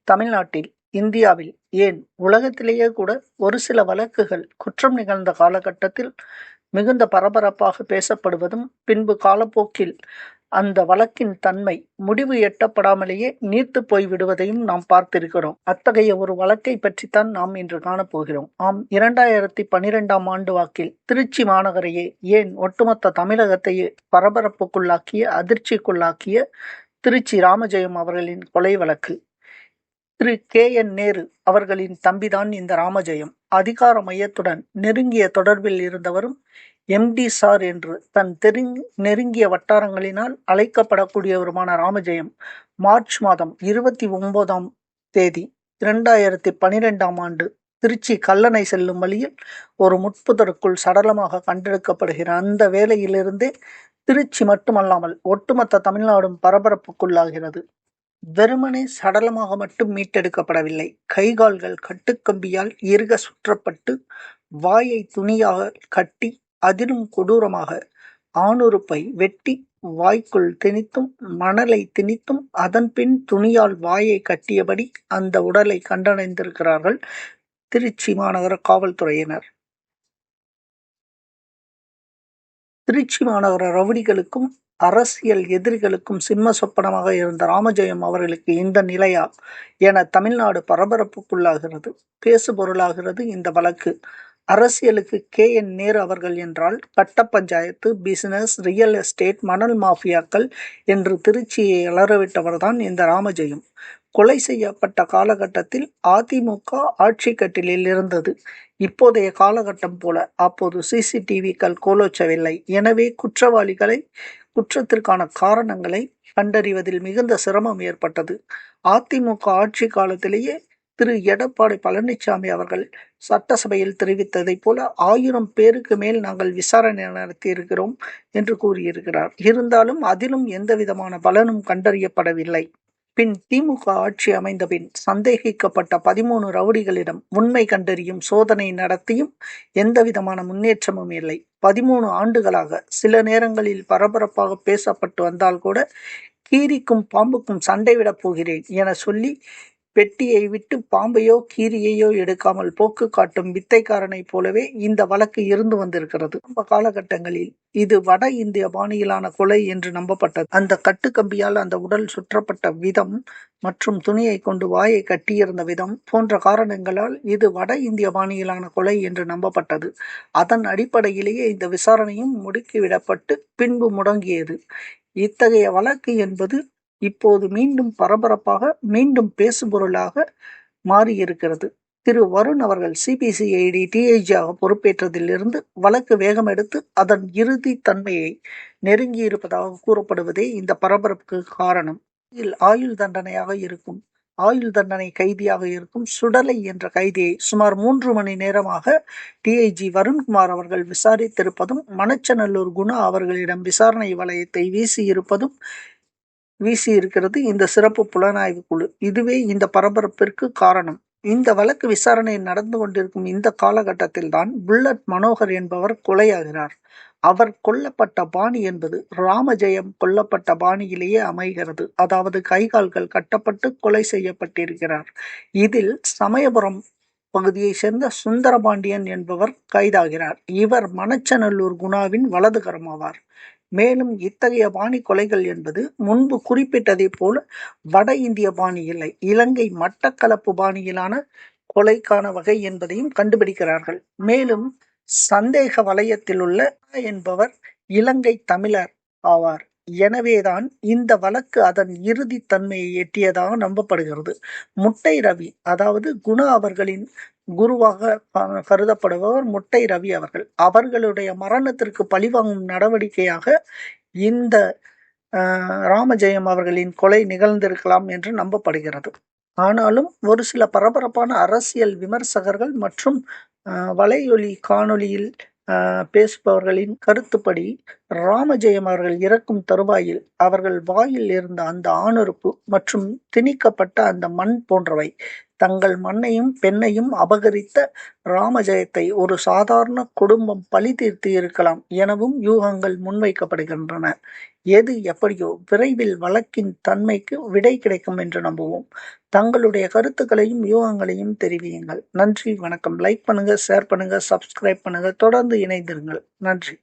தமிழ்நாட்டில், இந்தியாவில், ஏன் உலகத்திலேயே கூட ஒரு சில வழக்குகள் குற்றம் நிகழ்ந்த காலகட்டத்தில் மிகுந்த பரபரப்பாக பேசப்படுவதும், பின்பு காலப்போக்கில் அந்த வழக்கின் தன்மை முடிவு எட்டப்படாமலேயே நீர்த்துப் போய்விடுவதையும் நாம் பார்த்திருக்கிறோம். அத்தகைய ஒரு வழக்கை பற்றித்தான் நாம் இன்று காணப்போகிறோம். ஆம், 2012ஆம் ஆண்டு வாக்கில் திருச்சி மாநகரையே, ஏன் ஒட்டுமொத்த தமிழகத்தையே பரபரப்புக்குள்ளாக்கிய, அதிர்ச்சிக்குள்ளாக்கிய திருச்சி ராமஜெயம் அவர்களின் கொலை வழக்கு. திரு கே.என். நேரு அவர்களின் தம்பிதான் இந்த ராமஜெயம். அதிகார மையத்துடன் நெருங்கிய தொடர்பில் இருந்தவரும், எம்.டி. சார் என்று தன் நெருங்கிய வட்டாரங்களினால் அழைக்கப்படக்கூடியவருமான ராமஜெயம், மார்ச் மாதம் 29ஆம் தேதி 2012ஆம் ஆண்டு திருச்சி கல்லணை செல்லும் வழியில் ஒரு முட்புதருக்குள் சடலமாக கண்டெடுக்கப்படுகிற அந்த வேளையிலிருந்தே திருச்சி மட்டுமல்லாமல் ஒட்டுமொத்த தமிழ்நாடும் பரபரப்புக்குள்ளாகிறது. வெறுமனே சடலமாக மட்டும் மீட்டெடுக்கப்படவில்லை. கைகால்கள் கட்டுக்கம்பியால் இறுக சுற்றப்பட்டு, வாயை துணியாக கட்டி, அதிலும் கொடூரமாக ஆணுறுப்பை வெட்டி வாய்க்குள் திணித்தும், மணலை திணித்தும், அதன்பின் துணியால் வாயை கட்டியபடி அந்த உடலை கண்டடைந்திருக்கிறார்கள் திருச்சி மாநகர காவல்துறையினர். திருச்சி மாநகர ரவுடிகளுக்கும் அரசியல் எதிரிகளுக்கும் சிம்ம சொப்பனமாக இருந்த ராமஜெயம் அவர்களுக்கு இந்த நிலையா என தமிழ்நாடு பரபரப்புக்குள்ளாகிறது. பேசுபொருளாகிறது இந்த வழக்கு. அரசியலுக்கு கே.என். நேரு அவர்கள் என்றால், கட்ட பஞ்சாயத்து, பிசினஸ், ரியல் எஸ்டேட், மணல் மாஃபியாக்கள் என்று திருச்சியை அலறவிட்டவர்தான் இந்த ராமஜெயம். கொலை செய்யப்பட்ட காலகட்டத்தில் அதிமுக ஆட்சி கட்டிலில் இருந்தது. இப்போதைய காலகட்டம் போல அப்போது சிசிடிவிக்கள் கோலோச்சவில்லை. எனவே குற்றத்திற்கான காரணங்களை கண்டறிவதில் மிகுந்த சிரமம் ஏற்பட்டது. அதிமுக ஆட்சி காலத்திலேயே திரு எடப்பாடி பழனிசாமி அவர்கள் சட்டசபையில் தெரிவித்ததைப் போல 1000 பேருக்கு மேல் நாங்கள் விசாரணை நடத்தியிருக்கிறோம் என்று கூறியிருக்கிறார். இருந்தாலும் அதிலும் எந்தவிதமான பலனும் கண்டறியப்படவில்லை. பின் திமுக ஆட்சி அமைந்த பின் சந்தேகிக்கப்பட்ட 13 ரவுடிகளிடம் உண்மை கண்டறியும் சோதனை நடத்தியும் எந்தவிதமான முன்னேற்றமும் இல்லை. 13 ஆண்டுகளாக சில நேரங்களில் பரபரப்பாக பேசப்பட்டு வந்தால் கூட, கீரிக்கும் பாம்புக்கும் சண்டை விடப் போகிறேன் என சொல்லி பெட்டியை விட்டு பாம்பையோ கீரியையோ எடுக்காமல் போக்கு காட்டும் வித்தைக்காரனை போலவே இந்த வழக்கு இருந்து வந்திருக்கிறது. ஆரம்ப காலகட்டங்களில் இது வட இந்திய பாணியிலான கொலை என்று நம்பப்பட்டது. அந்த கட்டுக்கம்பியால் அந்த உடல் சுற்றப்பட்ட விதம் மற்றும் துணியை கொண்டு வாயை கட்டியிருந்த விதம் போன்ற காரணங்களால் இது வட இந்திய பாணியிலான கொலை என்று நம்பப்பட்டது. அதன் அடிப்படையிலேயே இந்த விசாரணையும் முடுக்கிவிடப்பட்டு பின்பு முடங்கியது. இத்தகைய வழக்கு என்பது இப்போது மீண்டும் பரபரப்பாக, மீண்டும் பேசுபொருளாக மாறியிருக்கிறது. திரு வருண் அவர்கள் சிபிசிஐடி டிஐஜியாக பொறுப்பேற்றதிலிருந்து வழக்கு வேகம் எடுத்து அதன் இறுதி தன்மையை நெருங்கியிருப்பதாக கூறப்படுவதே இந்த பரபரப்புக்கு காரணம். ஆயுள் தண்டனை கைதியாக இருக்கும் சுடலை என்ற கைதியை சுமார் 3 மணி நேரமாக டிஐஜி வருண்குமார் அவர்கள் விசாரித்திருப்பதும், மணச்சநல்லூர் குணா அவர்களிடம் விசாரணை வளையத்தை வீசியிருக்கிறது இந்த சிறப்பு புலனாய்வு குழு. இதுவே இந்த பரபரப்பிற்கு காரணம். இந்த வழக்கு விசாரணை நடந்து கொண்டிருக்கும் இந்த காலகட்டத்தில் தான் புல்லட் மனோகர் என்பவர் கொலையாகிறார். அவர் கொல்லப்பட்ட பாணி என்பது ராமஜெயம் கொல்லப்பட்ட பாணியிலேயே அமைகிறது. அதாவது கைகால்கள் கட்டப்பட்டு கொலை செய்யப்பட்டிருக்கிறார். இதில் சமயபுரம் பகுதியை சேர்ந்த சுந்தரபாண்டியன் என்பவர் கைதாகிறார். இவர் மணச்சநல்லூர் குணாவின் வலதுகரம் ஆவார். மேலும் இத்தகைய பாணி கொலைகள் என்பது முன்பு குறிப்பிட்டதைப் போல வட இந்திய பாணி இல்லை, இலங்கை மட்டக்களப்பு பாணியிலான கொலைக்கான வகை என்பதையும் கண்டுபிடிக்கிறார்கள். மேலும் சந்தேக வலயத்தில் உள்ள என்பவர் இலங்கை தமிழர் ஆவார். எனவேதான் இந்த வழக்கு அதன் இறுதி தன்மையை எட்டியதாக நம்பப்படுகிறது. முட்டை ரவி, அதாவது குணா அவர்களின் குருவாக கருதப்படுபவர் முட்டை ரவி அவர்களுடைய மரணத்திற்கு பழிவாங்கும் நடவடிக்கையாக இந்த ராமஜெயம் அவர்களின் கொலை நிகழ்ந்திருக்கலாம் என்று நம்பப்படுகிறது. ஆனாலும் ஒரு சில பரபரப்பான அரசியல் விமர்சகர்கள் மற்றும் வலையொலி காணொளியில் பேசுபவர்களின் கருத்துப்படி ராமஜெயம் அவர்கள் இறக்கும் தருவாயில் அவர்கள் வாயில் இருந்த அந்த ஆணுறுப்பு மற்றும் திணிக்கப்பட்ட அந்த மண் போன்றவை தங்கள் மண்ணையும் பெண்ணையும் அபகரித்த ராமஜெயத்தை ஒரு சாதாரண குடும்பம் பழி தீர்த்து இருக்கலாம் எனவும் யூகங்கள் முன்வைக்கப்படுகின்றன. எது எப்படியோ விரைவில் வழக்கின் தன்மைக்கு விடை கிடைக்கும் என்று நம்புவோம். தங்களுடைய கருத்துக்களையும் யூகங்களையும் தெரிவியுங்கள். நன்றி, வணக்கம். லைக் பண்ணுங்க, ஷேர் பண்ணுங்க, சப்ஸ்கிரைப் பண்ணுங்க. தொடர்ந்து இணைந்திருங்கள். நன்றி.